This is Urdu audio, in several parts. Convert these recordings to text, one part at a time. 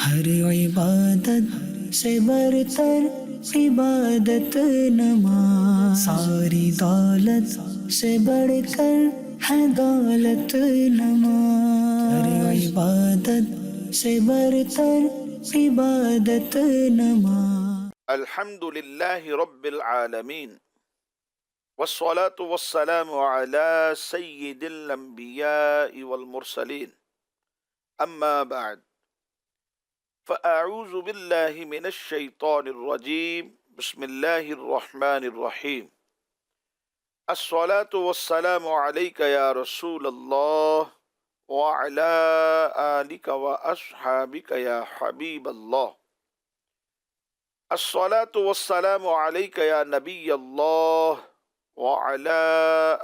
ہر عبادت سے برتر عبادت نماز، ساری دولت سے بڑھ کر ہے دولت نماز، ہر عبادت سے برتر عبادت نماز۔ الحمد لله رب العالمين والصلاة والسلام على سيد الأنبياء والمرسلين أما بعد فأعوذ بالله من الشيطان الرجيم بسم الله الرحمن الرحيم الصلاة والسلام عليك يا رسول الله وعلى آلك وأصحابك يا حبيب الله الصلاة والسلام عليك يا نبي الله وعلى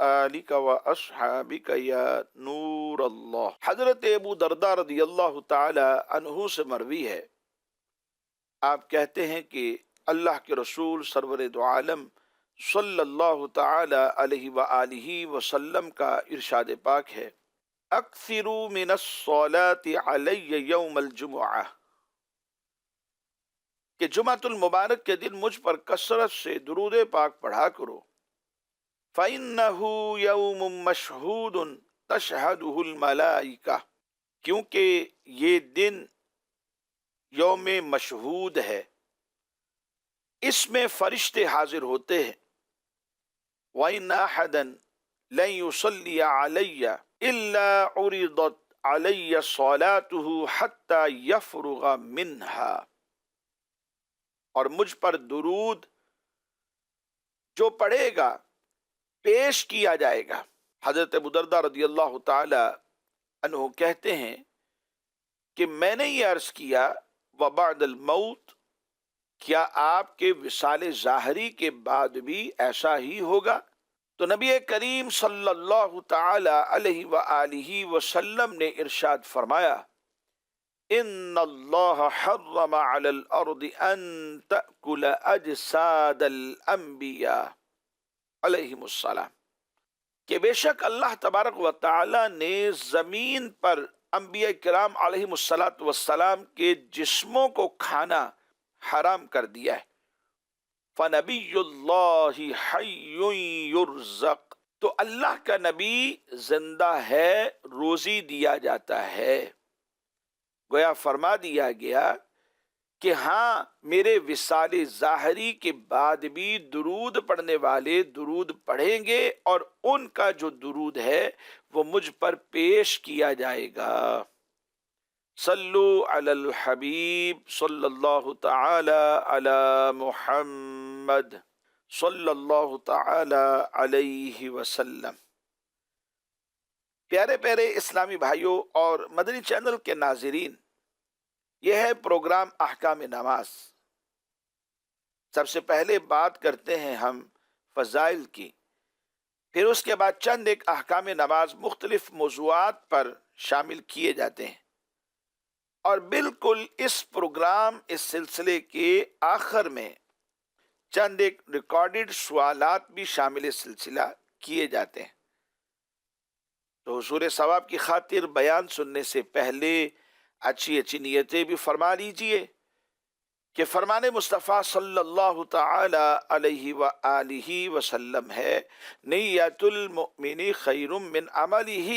آلك وأصحابك يا نور اللہ۔ حضرت ابو درداء رضی اللہ تعالی عنہ سے مروی ہے، آپ کہتے ہیں کہ اللہ کے رسول سرور دو عالم صلی اللہ تعالی علیہ وآلہ وسلم کا ارشاد پاک ہے، اکثروا من الصلاة علی یوم الجمعہ، کہ جمعۃ المبارک کے دن مجھ پر کثرت سے درود پاک پڑھا کرو، فَإِنَّهُ يَوْمٌ مَشْهُودٌ تَشْهَدُهُ الْمَلَائِكَةُ، کیونکہ یہ دن یوم مشہود ہے، اس میں فرشتے حاضر ہوتے ہیں۔ وَإِنَّ أَحَدًا لَن يُصَلِّيَ عَلَيَّ إِلَّا عُرِضَتْ عَلَيَّ صَلَاتُهُ حَتَّى يَفْرُغَ مِنْهَا، اور مجھ پر درود جو پڑھے گا پیش کیا جائے گا۔ حضرت ابو درداء رضی اللہ تعالی عنہ کہتے ہیں کہ میں نے یہ عرض کیا وبعد الموت، کیا آپ کے وصال ظاہری کے بعد بھی ایسا ہی ہوگا؟ تو نبی کریم صلی اللہ تعالی علیہ وآلہ وسلم نے ارشاد فرمایا، ان اللہ حرم علی الارض ان تأکل اجساد الانبیاء علیہم السلام، کہ بے شک اللہ تبارک و تعالی نے زمین پر انبیاء کرام علیہم السلام کے جسموں کو کھانا حرام کر دیا ہے۔ فنبی اللہ حی یرزق، تو اللہ کا نبی زندہ ہے، روزی دیا جاتا ہے۔ گویا فرما دیا گیا کہ ہاں میرے وصال ظاہری کے بعد بھی درود پڑھنے والے درود پڑھیں گے، اور ان کا جو درود ہے وہ مجھ پر پیش کیا جائے گا۔ صلو علی الحبیب صلی اللہ تعالی علی محمد صلی اللہ تعالی علیہ وسلم۔ پیارے پیارے اسلامی بھائیوں اور مدنی چینل کے ناظرین، یہ ہے پروگرام احکام نماز۔ سب سے پہلے بات کرتے ہیں ہم فضائل کی، پھر اس کے بعد چند ایک احکام نماز مختلف موضوعات پر شامل کیے جاتے ہیں، اور بالکل اس پروگرام اس سلسلے کے آخر میں چند ایک ریکارڈڈ سوالات بھی شامل سلسلہ کیے جاتے ہیں۔ تو حصول ثواب کی خاطر بیان سننے سے پہلے اچھی اچھی نیتیں بھی فرما لیجئے کہ فرمان مصطفیٰ صلی اللہ تعالی علیہ وآلہ وسلم ہے، نیت المؤمن خیر من عملہ،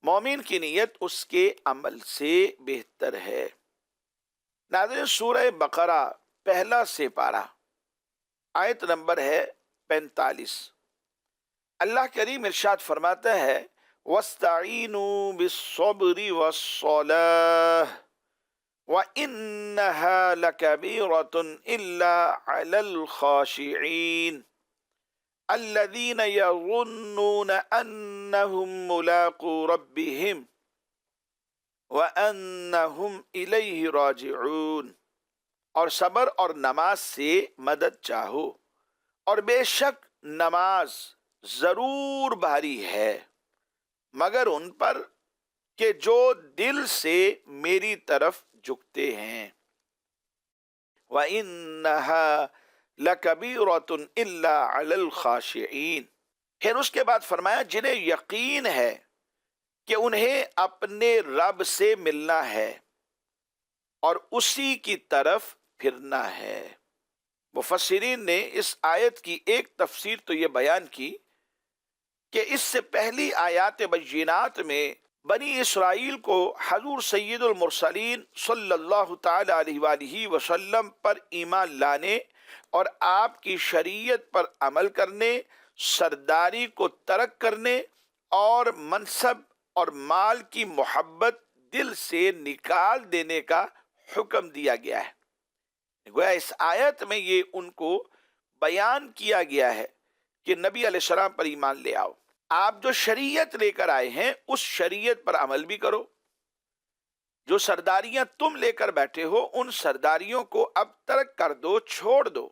مومن کی نیت اس کے عمل سے بہتر ہے۔ ناظرین، سورہ بقرہ پہلا سپارہ آیت نمبر ہے 45۔ اللہ کریم ارشاد فرماتا ہے، وَاسْتَعِینُوا بِالصَّبْرِ وَالصَّلَاةِ وَإِنَّهَا لَكَبِيرَةٌ إِلَّا عَلَى الْخَاشِعِينَ الَّذِينَ يَظُنُّونَ أَنَّهُمْ مُلَاقُو رَبِّهِمْ وَأَنَّهُمْ إِلَيْهِ رَاجِعُونَ، اور صبر اور نماز سے مدد چاہو، اور بے شک نماز ضرور بھاری ہے مگر ان پر کہ جو دل سے میری طرف جھکتے ہیں۔ وَإِنَّهَا لَكَبِيرَةٌ إِلَّا عَلَى الْخَاشِعِينَ، پھر اس کے بعد فرمایا جنہیں یقین ہے کہ انہیں اپنے رب سے ملنا ہے، اور اسی کی طرف پھرنا ہے۔ مفسرین نے اس آیت کی ایک تفسیر تو یہ بیان کی کہ اس سے پہلی آیات بینات میں بنی اسرائیل کو حضور سید المرسلین صلی اللہ تعالی علیہ وآلہ وسلم پر ایمان لانے اور آپ کی شریعت پر عمل کرنے، سرداری کو ترک کرنے اور منصب اور مال کی محبت دل سے نکال دینے کا حکم دیا گیا ہے۔ گویا اس آیت میں یہ ان کو بیان کیا گیا ہے کہ نبی علیہ السلام پر ایمان لے آؤ، آپ جو شریعت لے کر آئے ہیں اس شریعت پر عمل بھی کرو، جو سرداریاں تم لے کر بیٹھے ہو ان سرداریوں کو اب ترک کر دو، چھوڑ دو،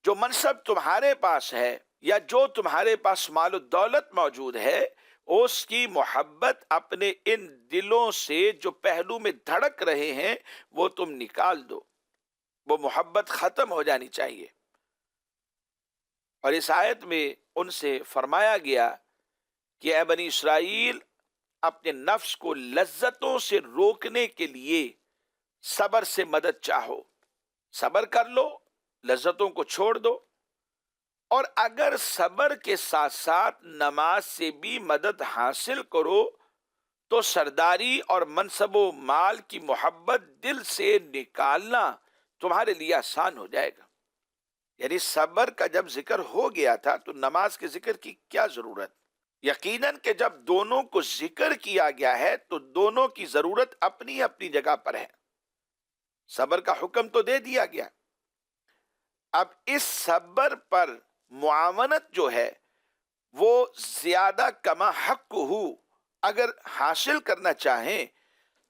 جو منصب تمہارے پاس ہے یا جو تمہارے پاس مال و دولت موجود ہے اس کی محبت اپنے ان دلوں سے جو پہلو میں دھڑک رہے ہیں وہ تم نکال دو، وہ محبت ختم ہو جانی چاہیے۔ اور اس آیت میں ان سے فرمایا گیا کہ اے بنی اسرائیل، اپنے نفس کو لذتوں سے روکنے کے لیے صبر سے مدد چاہو، صبر کر لو، لذتوں کو چھوڑ دو، اور اگر صبر کے ساتھ ساتھ نماز سے بھی مدد حاصل کرو تو سرداری اور منصب و مال کی محبت دل سے نکالنا تمہارے لیے آسان ہو جائے گا۔ یعنی صبر کا جب ذکر ہو گیا تھا تو نماز کے ذکر کی کیا ضرورت؟ یقیناً کہ جب دونوں کو ذکر کیا گیا ہے تو دونوں کی ضرورت اپنی اپنی جگہ پر ہے۔ صبر کا حکم تو دے دیا گیا، اب اس صبر پر معاونت جو ہے وہ زیادہ کما حق ہو اگر حاصل کرنا چاہیں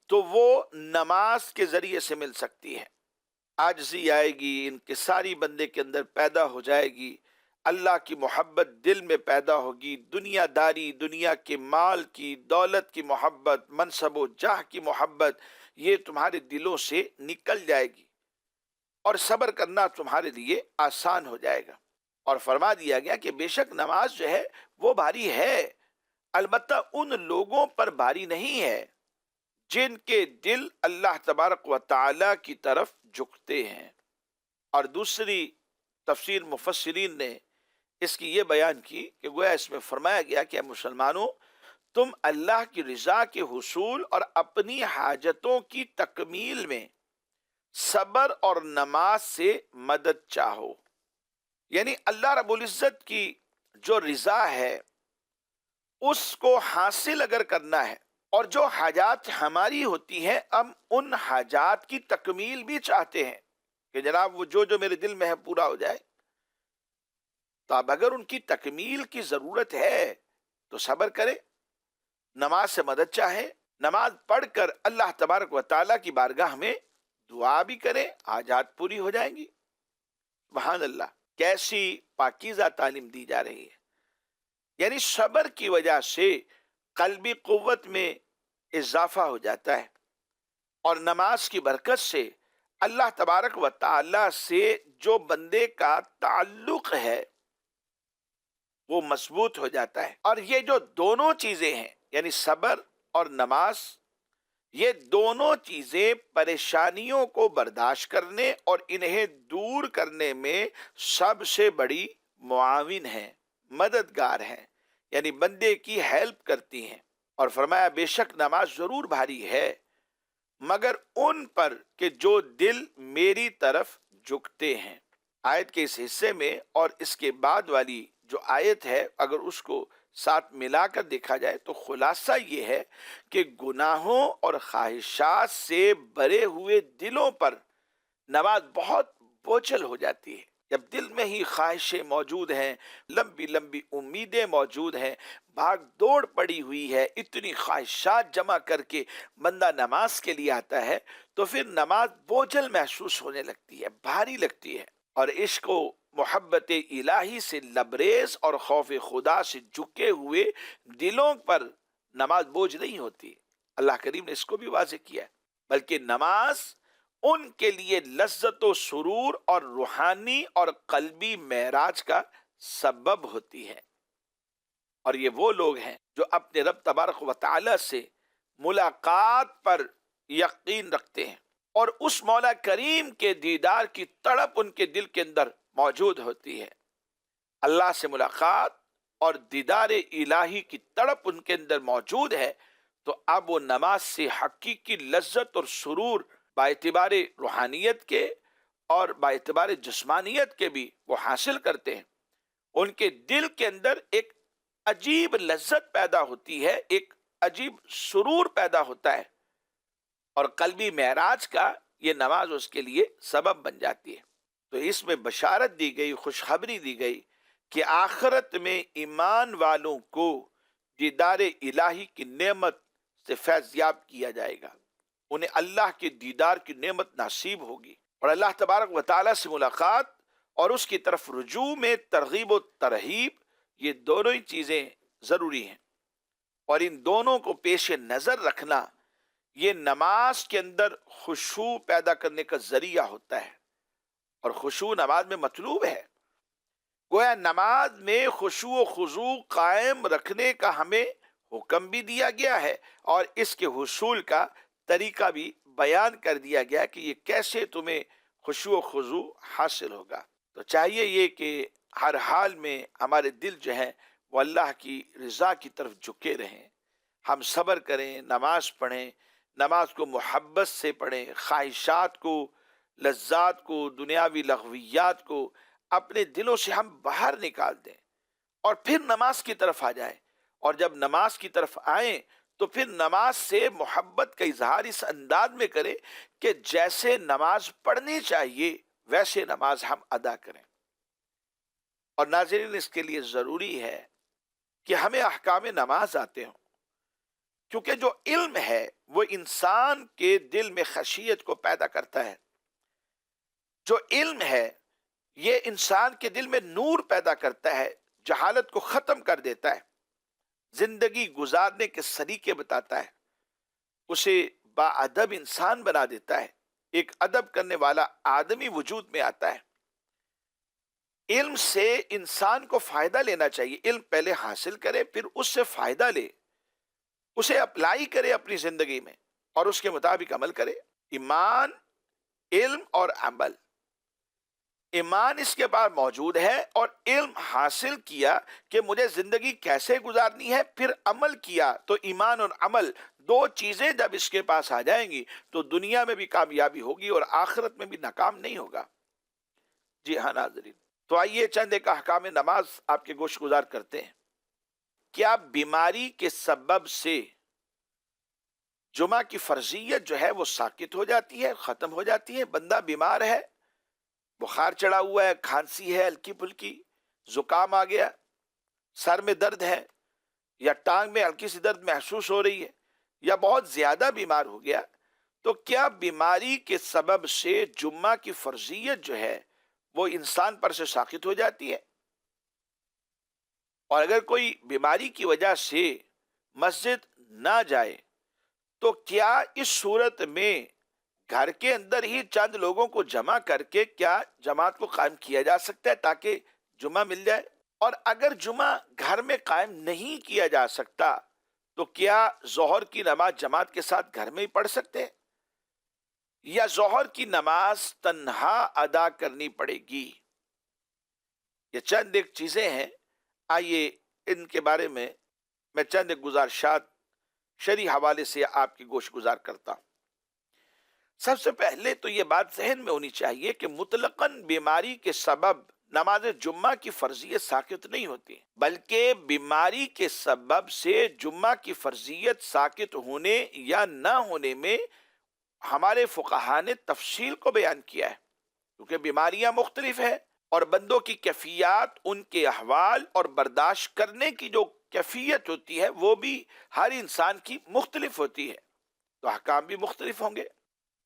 تو وہ نماز کے ذریعے سے مل سکتی ہے۔ عاجزی آئے گی، انکساری بندے کے اندر پیدا ہو جائے گی، اللہ کی محبت دل میں پیدا ہوگی، دنیا داری، دنیا کے مال کی، دولت کی محبت، منصب و جاہ کی محبت یہ تمہارے دلوں سے نکل جائے گی اور صبر کرنا تمہارے لیے آسان ہو جائے گا۔ اور فرما دیا گیا کہ بے شک نماز جو ہے وہ بھاری ہے، البتہ ان لوگوں پر بھاری نہیں ہے جن کے دل اللہ تبارک و تعالی کی طرف جھکتے ہیں۔ اور دوسری تفسیر مفسرین نے اس کی یہ بیان کی کہ گویا اس میں فرمایا گیا کہ اے مسلمانوں، تم اللہ کی رضا کے حصول اور اپنی حاجتوں کی تکمیل میں صبر اور نماز سے مدد چاہو۔ یعنی اللہ رب العزت کی جو رضا ہے اس کو حاصل اگر کرنا ہے اور جو حاجات ہماری ہوتی ہیں ہم ان حاجات کی تکمیل بھی چاہتے ہیں کہ جناب وہ جو میرے دل میں ہے پورا ہو جائے، تو اب اگر ان کی تکمیل کی ضرورت ہے تو صبر کرے، نماز سے مدد چاہے، نماز پڑھ کر اللہ تبارک و تعالیٰ کی بارگاہ میں دعا بھی کرے، حاجات پوری ہو جائیں گی۔ سبحان اللہ، کیسی پاکیزہ تعلیم دی جا رہی ہے۔ یعنی صبر کی وجہ سے قلبی قوت میں اضافہ ہو جاتا ہے اور نماز کی برکت سے اللہ تبارک و تعالی سے جو بندے کا تعلق ہے وہ مضبوط ہو جاتا ہے۔ اور یہ جو دونوں چیزیں ہیں یعنی صبر اور نماز، یہ دونوں چیزیں پریشانیوں کو برداشت کرنے اور انہیں دور کرنے میں سب سے بڑی معاون ہیں، مددگار ہیں، یعنی بندے کی ہیلپ کرتی ہیں۔ اور فرمایا بے شک نماز ضرور بھاری ہے مگر ان پر کہ جو دل میری طرف جھکتے ہیں۔ آیت کے اس حصے میں اور اس کے بعد والی جو آیت ہے اگر اس کو ساتھ ملا کر دیکھا جائے تو خلاصہ یہ ہے کہ گناہوں اور خواہشات سے بھرے ہوئے دلوں پر نماز بہت بوجھل ہو جاتی ہے۔ جب دل میں ہی خواہشیں موجود ہیں، لمبی لمبی امیدیں موجود ہیں، بھاگ دوڑ پڑی ہوئی ہے، اتنی خواہشات جمع کر کے بندہ نماز کے لیے آتا ہے تو پھر نماز بوجھل محسوس ہونے لگتی ہے، بھاری لگتی ہے۔ اور عشق و محبت الہی سے لبریز اور خوف خدا سے جھکے ہوئے دلوں پر نماز بوجھ نہیں ہوتی۔ اللہ کریم نے اس کو بھی واضح کیا ہے، بلکہ نماز ان کے لیے لذت و سرور اور روحانی اور قلبی معراج کا سبب ہوتی ہے۔ اور یہ وہ لوگ ہیں جو اپنے رب تبارک و تعالی سے ملاقات پر یقین رکھتے ہیں اور اس مولا کریم کے دیدار کی تڑپ ان کے دل کے اندر موجود ہوتی ہے. اللہ سے ملاقات اور دیدار الہی کی تڑپ ان کے اندر موجود ہے، تو اب وہ نماز سے حقیقی لذت اور سرور باعتبار روحانیت کے اور باعتبار جسمانیت کے بھی وہ حاصل کرتے ہیں. ان کے دل کے اندر ایک عجیب لذت پیدا ہوتی ہے، ایک عجیب سرور پیدا ہوتا ہے، اور قلبی معراج کا یہ نماز اس کے لیے سبب بن جاتی ہے. تو اس میں بشارت دی گئی، خوشخبری دی گئی کہ آخرت میں ایمان والوں کو دیدار الہی کی نعمت سے فیض یاب کیا جائے گا، انہیں اللہ کے دیدار کی نعمت نصیب ہوگی، اور اللہ تبارک و تعالیٰ سے ملاقات اور اس کی طرف رجوع میں ترغیب و ترہیب، یہ دونوں ہی چیزیں ضروری ہیں، اور ان دونوں کو پیش نظر رکھنا یہ نماز کے اندر خشوع پیدا کرنے کا ذریعہ ہوتا ہے، اور خشوع نماز میں مطلوب ہے. گویا نماز میں خشوع و خضوع قائم رکھنے کا ہمیں حکم بھی دیا گیا ہے، اور اس کے حصول کا طریقہ بھی بیان کر دیا گیا کہ یہ کیسے تمہیں خشوع و خضوع حاصل ہوگا. تو چاہیے یہ کہ ہر حال میں ہمارے دل جو ہے وہ اللہ کی رضا کی طرف جھکے رہیں، ہم صبر کریں، نماز پڑھیں، نماز کو محبت سے پڑھیں، خواہشات کو، لذات کو، دنیاوی لغویات کو اپنے دلوں سے ہم باہر نکال دیں، اور پھر نماز کی طرف آ جائیں. اور جب نماز کی طرف آئیں تو پھر نماز سے محبت کا اظہار اس انداز میں کریں کہ جیسے نماز پڑھنی چاہیے ویسے نماز ہم ادا کریں. اور ناظرین، اس کے لیے ضروری ہے کہ ہمیں احکام نماز آتے ہوں، کیونکہ جو علم ہے وہ انسان کے دل میں خشیت کو پیدا کرتا ہے. جو علم ہے یہ انسان کے دل میں نور پیدا کرتا ہے، جہالت کو ختم کر دیتا ہے، زندگی گزارنے کے سلیقے بتاتا ہے، اسے با ادب انسان بنا دیتا ہے، ایک ادب کرنے والا آدمی وجود میں آتا ہے. علم سے انسان کو فائدہ لینا چاہیے، علم پہلے حاصل کرے، پھر اس سے فائدہ لے، اسے اپلائی کرے اپنی زندگی میں اور اس کے مطابق عمل کرے. ایمان، علم اور عمل. ایمان اس کے بعد موجود ہے، اور علم حاصل کیا کہ مجھے زندگی کیسے گزارنی ہے، پھر عمل کیا. تو ایمان اور عمل دو چیزیں جب اس کے پاس آ جائیں گی تو دنیا میں بھی کامیابی ہوگی اور آخرت میں بھی ناکام نہیں ہوگا. جی ہاں ناظرین، تو آئیے چند ایک احکام نماز آپ کے گوش گزار کرتے ہیں. کیا بیماری کے سبب سے جمعہ کی فرضیت جو ہے وہ ساقط ہو جاتی ہے، ختم ہو جاتی ہے؟ بندہ بیمار ہے، بخار چڑھا ہوا ہے، کھانسی ہے ہلکی پھلکی، زکام آ گیا، سر میں درد ہے، یا ٹانگ میں ہلکی سی درد محسوس ہو رہی ہے، یا بہت زیادہ بیمار ہو گیا، تو کیا بیماری کے سبب سے جمعہ کی فرضیت جو ہے وہ انسان پر سے ساقط ہو جاتی ہے؟ اور اگر کوئی بیماری کی وجہ سے مسجد نہ جائے تو کیا اس صورت میں گھر کے اندر ہی چند لوگوں کو جمع کر کے کیا جماعت کو قائم کیا جا سکتا ہے تاکہ جمعہ مل جائے؟ اور اگر جمعہ گھر میں قائم نہیں کیا جا سکتا تو کیا ظہر کی نماز جماعت کے ساتھ گھر میں ہی پڑھ سکتے ہیں، یا ظہر کی نماز تنہا ادا کرنی پڑے گی؟ یہ چند ایک چیزیں ہیں، آئیے ان کے بارے میں چند ایک گزارشات شرعی حوالے سے آپ کی گوش گزار کرتا ہوں. سب سے پہلے تو یہ بات ذہن میں ہونی چاہیے کہ مطلقاً بیماری کے سبب نماز جمعہ کی فرضیت ساقط نہیں ہوتی، بلکہ بیماری کے سبب سے جمعہ کی فرضیت ساقط ہونے یا نہ ہونے میں ہمارے فقہاء نے تفصیل کو بیان کیا ہے، کیونکہ بیماریاں مختلف ہیں اور بندوں کی کیفیات، ان کے احوال اور برداشت کرنے کی جو کیفیت ہوتی ہے وہ بھی ہر انسان کی مختلف ہوتی ہے، تو احکام بھی مختلف ہوں گے.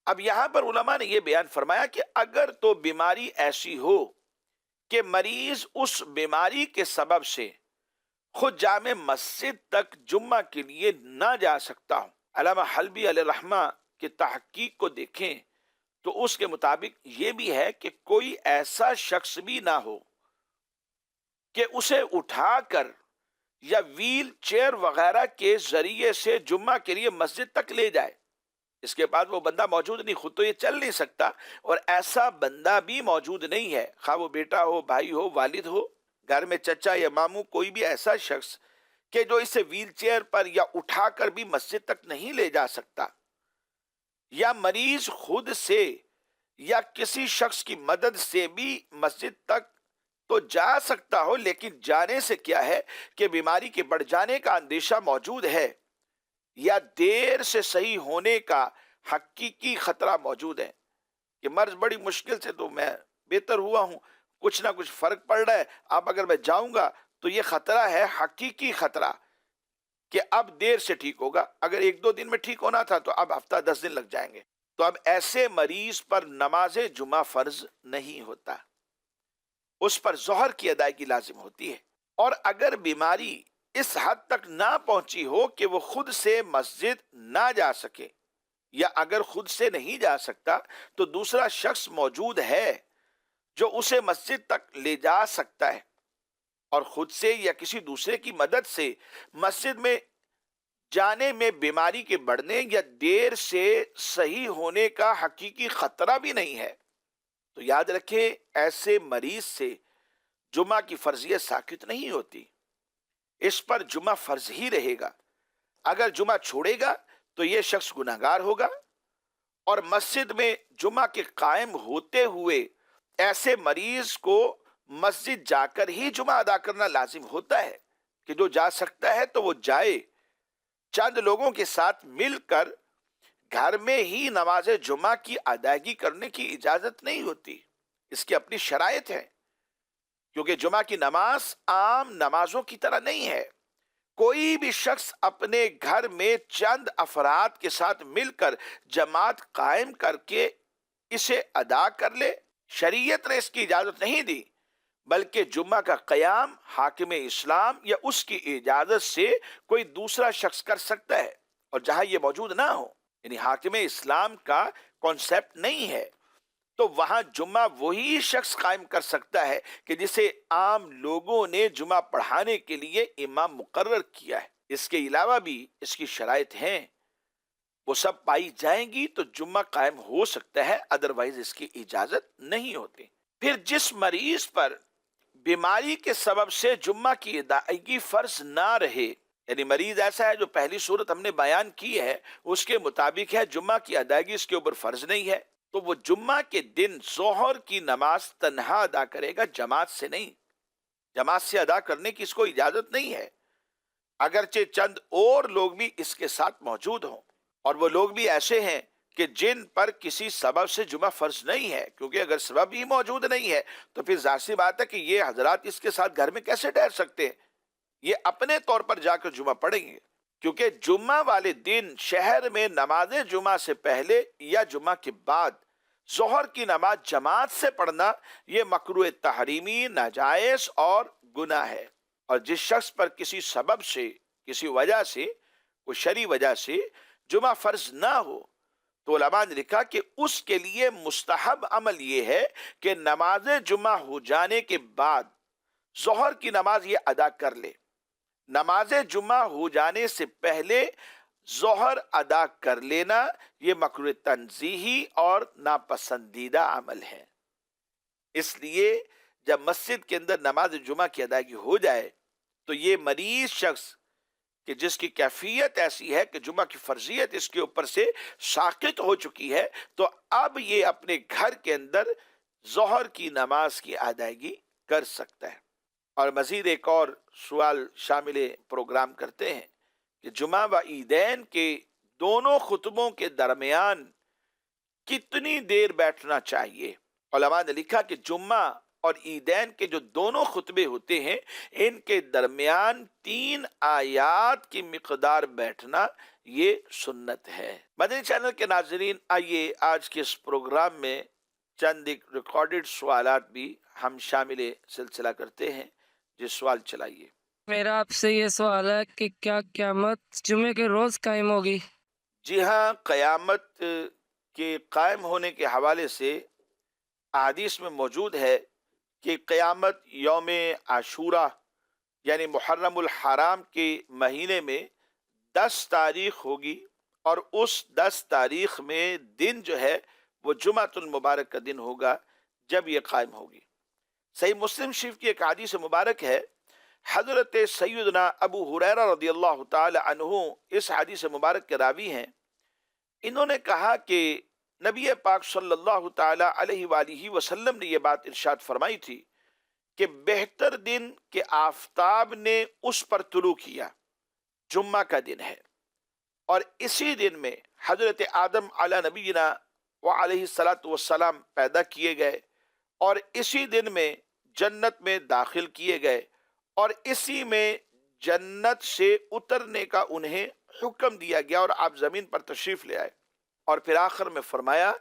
اب یہاں پر علماء نے یہ بیان فرمایا کہ اگر تو بیماری ایسی ہو کہ مریض اس بیماری کے سبب سے خود جامع مسجد تک جمعہ کے لیے نہ جا سکتا ہوں، علامہ حلبی علیہ رحمہ کی تحقیق کو دیکھیں تو اس کے مطابق یہ بھی ہے کہ کوئی ایسا شخص بھی نہ ہو کہ اسے اٹھا کر یا ویل چیئر وغیرہ کے ذریعے سے جمعہ کے لیے مسجد تک لے جائے. اس کے بعد وہ بندہ موجود نہیں، خود تو یہ چل نہیں سکتا، اور ایسا بندہ بھی موجود نہیں ہے، خواہ وہ بیٹا ہو، بھائی ہو، والد ہو، گھر میں چچا یا ماموں، کوئی بھی ایسا شخص کہ جو اسے ویل چیئر پر یا اٹھا کر بھی مسجد تک نہیں لے جا سکتا، یا مریض خود سے یا کسی شخص کی مدد سے بھی مسجد تک تو جا سکتا ہو، لیکن جانے سے کیا ہے کہ بیماری کے بڑھ جانے کا اندیشہ موجود ہے یا دیر سے صحیح ہونے کا حقیقی خطرہ موجود ہے، کہ مرض بڑی مشکل سے تو میں بہتر ہوا ہوں، کچھ نہ کچھ فرق پڑ رہا ہے، اب اگر میں جاؤں گا تو یہ خطرہ ہے، حقیقی خطرہ، کہ اب دیر سے ٹھیک ہوگا، اگر 1-2 دن میں ٹھیک ہونا تھا تو اب ہفتہ 10 دن لگ جائیں گے، تو اب ایسے مریض پر نماز جمعہ فرض نہیں ہوتا، اس پر ظہر کی ادائیگی لازم ہوتی ہے۔ اور اگر بیماری اس حد تک نہ پہنچی ہو کہ وہ خود سے مسجد نہ جا سکے، یا اگر خود سے نہیں جا سکتا تو دوسرا شخص موجود ہے جو اسے مسجد تک لے جا سکتا ہے، اور خود سے یا کسی دوسرے کی مدد سے مسجد میں جانے میں بیماری کے بڑھنے یا دیر سے صحیح ہونے کا حقیقی خطرہ بھی نہیں ہے، تو یاد رکھیں ایسے مریض سے جمعہ کی فرضیت ساقط نہیں ہوتی، اس پر جمعہ فرض ہی رہے گا۔ اگر جمعہ چھوڑے گا تو یہ شخص گناہگار ہوگا، اور مسجد میں جمعہ کے قائم ہوتے ہوئے ایسے مریض کو مسجد جا کر ہی جمعہ ادا کرنا لازم ہوتا ہے، کہ جو جا سکتا ہے تو وہ جائے، چند لوگوں کے ساتھ مل کر گھر میں ہی نماز جمعہ کی ادائیگی کرنے کی اجازت نہیں ہوتی، اس کی اپنی شرائط ہے، کیونکہ جمعہ کی نماز عام نمازوں کی طرح نہیں ہے، کوئی بھی شخص اپنے گھر میں چند افراد کے ساتھ مل کر جماعت قائم کر کے اسے ادا کر لے، شریعت نے اس کی اجازت نہیں دی، بلکہ جمعہ کا قیام حاکم اسلام یا اس کی اجازت سے کوئی دوسرا شخص کر سکتا ہے، اور جہاں یہ موجود نہ ہو، یعنی حاکم اسلام کا کانسیپٹ نہیں ہے، تو وہاں جمعہ وہی شخص قائم کر سکتا ہے کہ جسے عام لوگوں نے جمعہ پڑھانے کے لیے امام مقرر کیا ہے۔ اس کے علاوہ بھی اس کی شرائط ہیں، وہ سب پائی جائیں گی تو جمعہ قائم ہو سکتا ہے، ادروائز اس کی اجازت نہیں ہوتی۔ پھر جس مریض پر بیماری کے سبب سے جمعہ کی ادائیگی فرض نہ رہے، یعنی مریض ایسا ہے جو پہلی صورت ہم نے بیان کی ہے اس کے مطابق ہے، جمعہ کی ادائیگی اس کے اوپر فرض نہیں ہے، تو وہ جمعہ کے دن ظہر کی نماز تنہا ادا کرے گا، جماعت سے نہیں، جماعت سے ادا کرنے کی اس کو اجازت نہیں ہے، اگرچہ چند اور لوگ بھی اس کے ساتھ موجود ہوں، اور وہ لوگ بھی ایسے ہیں کہ جن پر کسی سبب سے جمعہ فرض نہیں ہے، کیونکہ اگر سبب ہی موجود نہیں ہے تو پھر ظاہر سی بات ہے کہ یہ حضرات اس کے ساتھ گھر میں کیسے ٹھہر سکتے ہیں، یہ اپنے طور پر جا کر جمعہ پڑھیں گے، کیونکہ جمعہ والے دن شہر میں نماز جمعہ سے پہلے یا جمعہ کے بعد ظہر کی نماز جماعت سے پڑھنا یہ مکروہ تحریمی، ناجائز اور گناہ ہے، اور جس شخص پر کسی سبب سے، کسی وجہ سے، کوئی شرعی وجہ سے جمعہ فرض نہ ہو، تو علماء نے لکھا کہ اس کے لیے مستحب عمل یہ ہے کہ نماز جمعہ ہو جانے کے بعد ظہر کی نماز یہ ادا کر لے، نماز جمعہ ہو جانے سے پہلے ظہر ادا کر لینا یہ مکروہ تنزیہی اور ناپسندیدہ عمل ہے۔ اس لیے جب مسجد کے اندر نماز جمعہ کی ادائیگی ہو جائے تو یہ مریض شخص کہ جس کی کیفیت ایسی ہے کہ جمعہ کی فرضیت اس کے اوپر سے ساقط ہو چکی ہے، تو اب یہ اپنے گھر کے اندر ظہر کی نماز کی ادائیگی کر سکتا ہے۔ اور مزید ایک اور سوال شامل پروگرام کرتے ہیں کہ جمعہ و عیدین کے دونوں خطبوں کے درمیان کتنی دیر بیٹھنا چاہیے؟ علماء نے لکھا کہ جمعہ اور عیدین کے جو دونوں خطبے ہوتے ہیں ان کے درمیان 3 آیات کی مقدار بیٹھنا یہ سنت ہے۔ مدنی چینل کے ناظرین، آئیے آج کے اس پروگرام میں چند ایک ریکارڈڈ سوالات بھی ہم شامل سلسلہ کرتے ہیں۔ جس سوال چلائیے۔ میرا آپ سے یہ سوال ہے کہ کیا قیامت جمعے کے روز قائم ہوگی؟ جی ہاں، قیامت کے قائم ہونے کے حوالے سے احادیث میں موجود ہے کہ قیامت یوم عاشورہ یعنی محرم الحرام کے مہینے میں 10 تاریخ ہوگی، اور اس 10 تاریخ میں دن جو ہے وہ جمعۃ المبارک کا دن ہوگا جب یہ قائم ہوگی۔ صحیح مسلم شریف کی ایک حدیث مبارک ہے، حضرت سیدنا ابو ہریرہ رضی اللہ تعالی عنہ اس حدیث مبارک کے راوی ہیں۔ انہوں نے کہا کہ نبی پاک صلی اللہ تعالی علیہ وآلہ وسلم نے یہ بات ارشاد فرمائی تھی کہ بہتر دن کہ آفتاب نے اس پر طلوع کیا جمعہ کا دن ہے، اور اسی دن میں حضرت آدم علی نبینا وعلیہ الصلاۃ والسلام پیدا کیے گئے، اور اسی دن میں جنت میں داخل کیے گئے، اور اسی میں جنت سے اترنے کا انہیں حکم دیا گیا اور آپ زمین پر تشریف لے آئے، اور پھر آخر میں فرمایا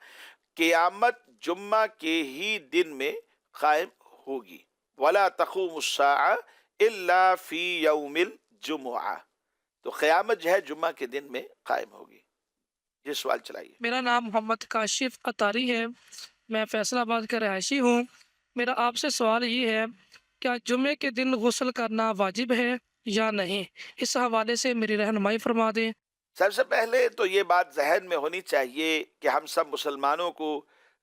قیامت جمعہ کے ہی دن میں قائم ہوگی، وَلَا تَقُومُ السَّاعَةُ إِلَّا فِي يَوْمِ الْجُمُعَةِ، تو قیامت جو ہے جمعہ کے دن میں قائم ہوگی۔ یہ سوال چلائیے۔ میرا نام محمد کاشف عطاری ہے، میں فیصل آباد کا رہائشی ہوں۔ میرا آپ سے سوال یہ ہے، کیا جمعے کے دن غسل کرنا واجب ہے یا نہیں؟ اس حوالے سے میری رہنمائی فرما دیں۔ سب سے پہلے تو یہ بات ذہن میں ہونی چاہیے کہ ہم سب مسلمانوں کو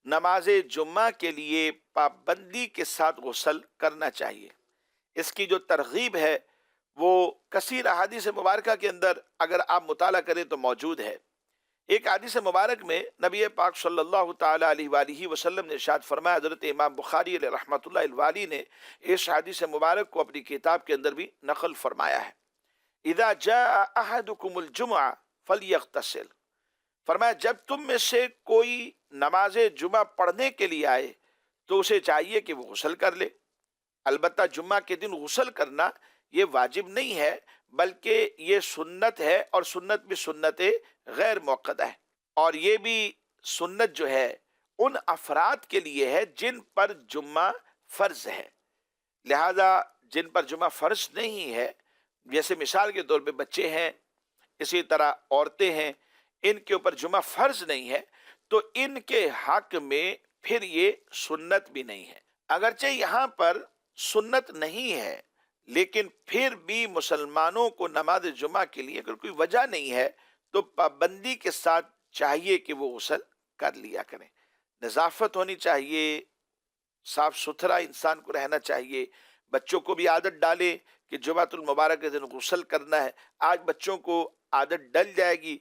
نماز جمعہ کے لیے پابندی کے ساتھ غسل کرنا چاہیے۔ اس کی جو ترغیب ہے وہ کثیر احادیث مبارکہ کے اندر اگر آپ مطالعہ کریں تو موجود ہے۔ ایک حدیث مبارک میں نبی پاک صلی اللہ تعالی علیہ وآلہ وسلم نے ارشاد فرمایا، حضرت امام بخاری علیہ رحمۃ اللہ الوالی نے اس حدیث مبارک کو اپنی کتاب کے اندر بھی نقل فرمایا ہے۔ اذا جاء احدکم الجمعہ فلیغتسل، فرمایا جب تم میں سے کوئی نماز جمعہ پڑھنے کے لیے آئے تو اسے چاہیے کہ وہ غسل کر لے۔ البتہ جمعہ کے دن غسل کرنا یہ واجب نہیں ہے، بلکہ یہ سنت ہے، اور سنت بھی سنت غیر موقدہ ہے، اور یہ بھی سنت جو ہے ان افراد کے لیے ہے جن پر جمعہ فرض ہے۔ لہذا جن پر جمعہ فرض نہیں ہے، جیسے مثال کے طور پہ بچے ہیں، اسی طرح عورتیں ہیں، ان کے اوپر جمعہ فرض نہیں ہے، تو ان کے حق میں پھر یہ سنت بھی نہیں ہے۔ اگرچہ یہاں پر سنت نہیں ہے، لیکن پھر بھی مسلمانوں کو نماز جمعہ کے لیے اگر کوئی وجہ نہیں ہے تو پابندی کے ساتھ چاہیے کہ وہ غسل کر لیا کریں۔ نظافت ہونی چاہیے، صاف ستھرا انسان کو رہنا چاہیے۔ بچوں کو بھی عادت ڈالے کہ جمعۃ المبارک کے دن غسل کرنا ہے۔ آج بچوں کو عادت ڈل جائے گی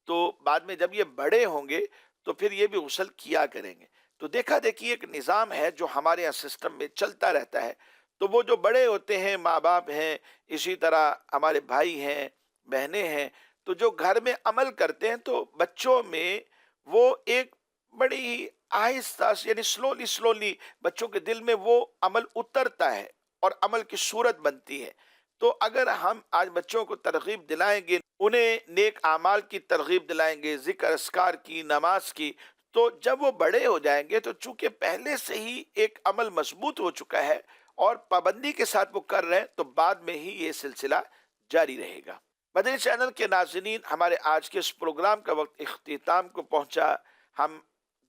تو بعد میں جب یہ بڑے ہوں گے تو پھر یہ بھی غسل کیا کریں گے۔ تو دیکھا دیکھی ایک نظام ہے جو ہمارے یہاں سسٹم میں چلتا رہتا ہے۔ تو وہ جو بڑے ہوتے ہیں، ماں باپ ہیں، اسی طرح ہمارے بھائی ہیں، بہنیں ہیں، تو جو گھر میں عمل کرتے ہیں تو بچوں میں وہ ایک بڑی آہستہ یعنی سلولی بچوں کے دل میں وہ عمل اترتا ہے اور عمل کی صورت بنتی ہے۔ تو اگر ہم آج بچوں کو ترغیب دلائیں گے، انہیں نیک اعمال کی ترغیب دلائیں گے، ذکر اذکار کی، نماز کی، تو جب وہ بڑے ہو جائیں گے تو چونکہ پہلے سے ہی ایک عمل مضبوط ہو چکا ہے اور پابندی کے ساتھ وہ کر رہے ہیں، تو بعد میں ہی یہ سلسلہ جاری رہے گا۔ مدنی چینل کے ناظرین، ہمارے آج کے اس پروگرام کا وقت اختتام کو پہنچا۔ ہم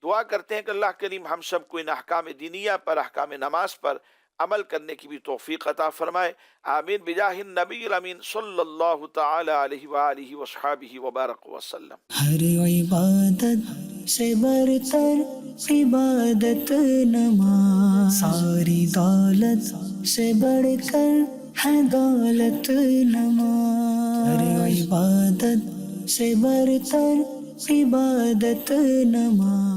دعا کرتے ہیں کہ اللہ کریم ہم سب کو ان احکام دینیہ پر، احکام نماز پر عمل کرنے کی بھی توفیق عطا فرمائے۔ آمین بجاہ النبی الامین صلی اللہ تعالی علیہ وآلہ وصحبہ وبارک وسلم۔ ہر عبادت سے برتر عبادت نماز، ساری دولت سے بڑھ کر ہے دولت نماز، ہر عبادت سے برتر عبادت نماز۔